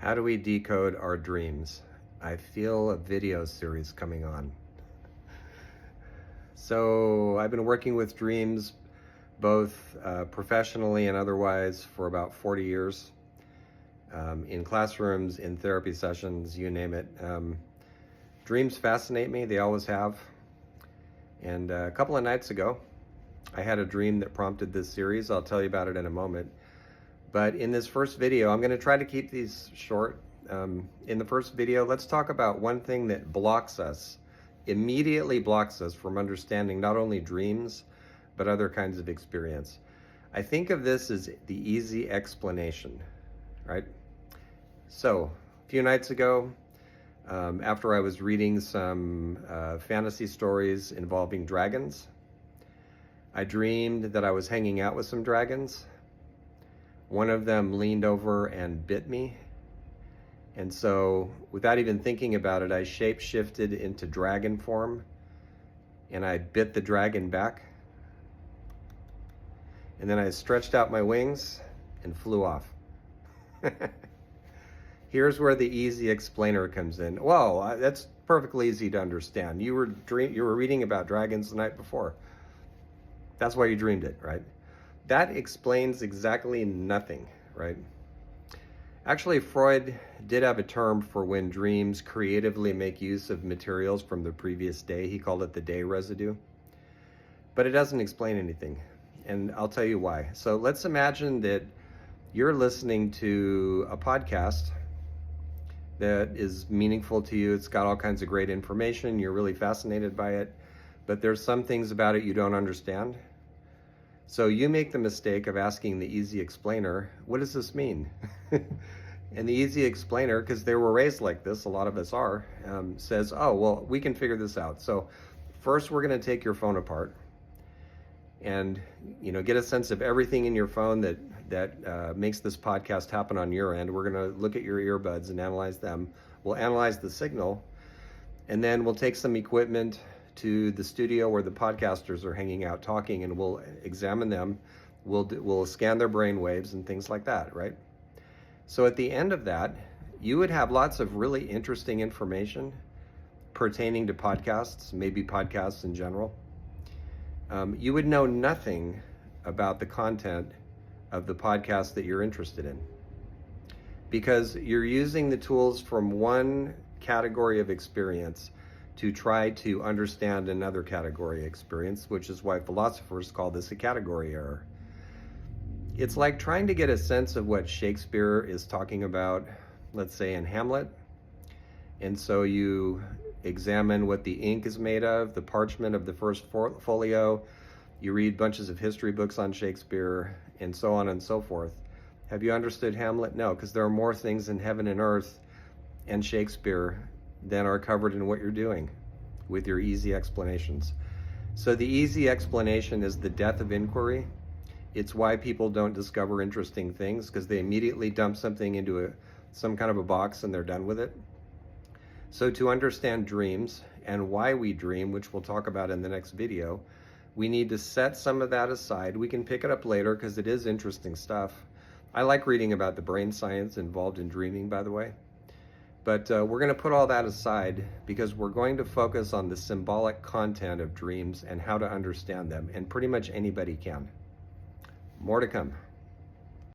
How do we decode our dreams? I feel a video series coming on. So I've been working with dreams both professionally and otherwise for about 40 years. In classrooms, in therapy sessions, you name it. Dreams fascinate me, they always have. And a couple of nights ago, I had a dream that prompted this series. I'll tell you about it in a moment. But in this first video, I'm going to try to keep these short. In the first video, let's talk about one thing that immediately blocks us from understanding not only dreams, but other kinds of experience. I think of this as the easy explanation, right? So, a few nights ago, after I was reading some fantasy stories involving dragons, I dreamed that I was hanging out with some dragons. One of them leaned over and bit me. And so, without even thinking about it, I shape-shifted into dragon form and I bit the dragon back. And then I stretched out my wings and flew off. Here's where the easy explainer comes in. Whoa, that's perfectly easy to understand. You were reading about dragons the night before. That's why you dreamed it, right? That explains exactly nothing, right? Actually, Freud did have a term for when dreams creatively make use of materials from the previous day. He called it the day residue. But it doesn't explain anything, and I'll tell you why. So let's imagine that you're listening to a podcast that is meaningful to you. It's got all kinds of great information. You're really fascinated by it, but there's some things about it you don't understand. So you make the mistake of asking the easy explainer, what does this mean? And the easy explainer, because they were raised like this, a lot of us are, says, oh, well, we can figure this out. So first we're going to take your phone apart and get a sense of everything in your phone that makes this podcast happen on your end. We're going to look at your earbuds and analyze them. We'll analyze the signal, and then we'll take some equipment to the studio where the podcasters are hanging out talking, and we'll examine them. We'll scan their brain waves and things like that, right? So at the end of that, you would have lots of really interesting information pertaining to podcasts, maybe podcasts in general. You would know nothing about the content of the podcast that you're interested in, because you're using the tools from one category of experience to try to understand another category experience, which is why philosophers call this a category error. It's like trying to get a sense of what Shakespeare is talking about, let's say in Hamlet. And so you examine what the ink is made of, the parchment of the first folio. You read bunches of history books on Shakespeare, and so on and so forth. Have you understood Hamlet? No, because there are more things in heaven and earth and Shakespeare than are covered in what you're doing with your easy explanations. So the easy explanation is the death of inquiry. It's why people don't discover interesting things, because they immediately dump something into some kind of a box and they're done with it. So to understand dreams and why we dream, which we'll talk about in the next video, we need to set some of that aside. We can pick it up later because it is interesting stuff. I like reading about the brain science involved in dreaming, by the way. But we're going to put all that aside because we're going to focus on the symbolic content of dreams and how to understand them. And pretty much anybody can. More to come.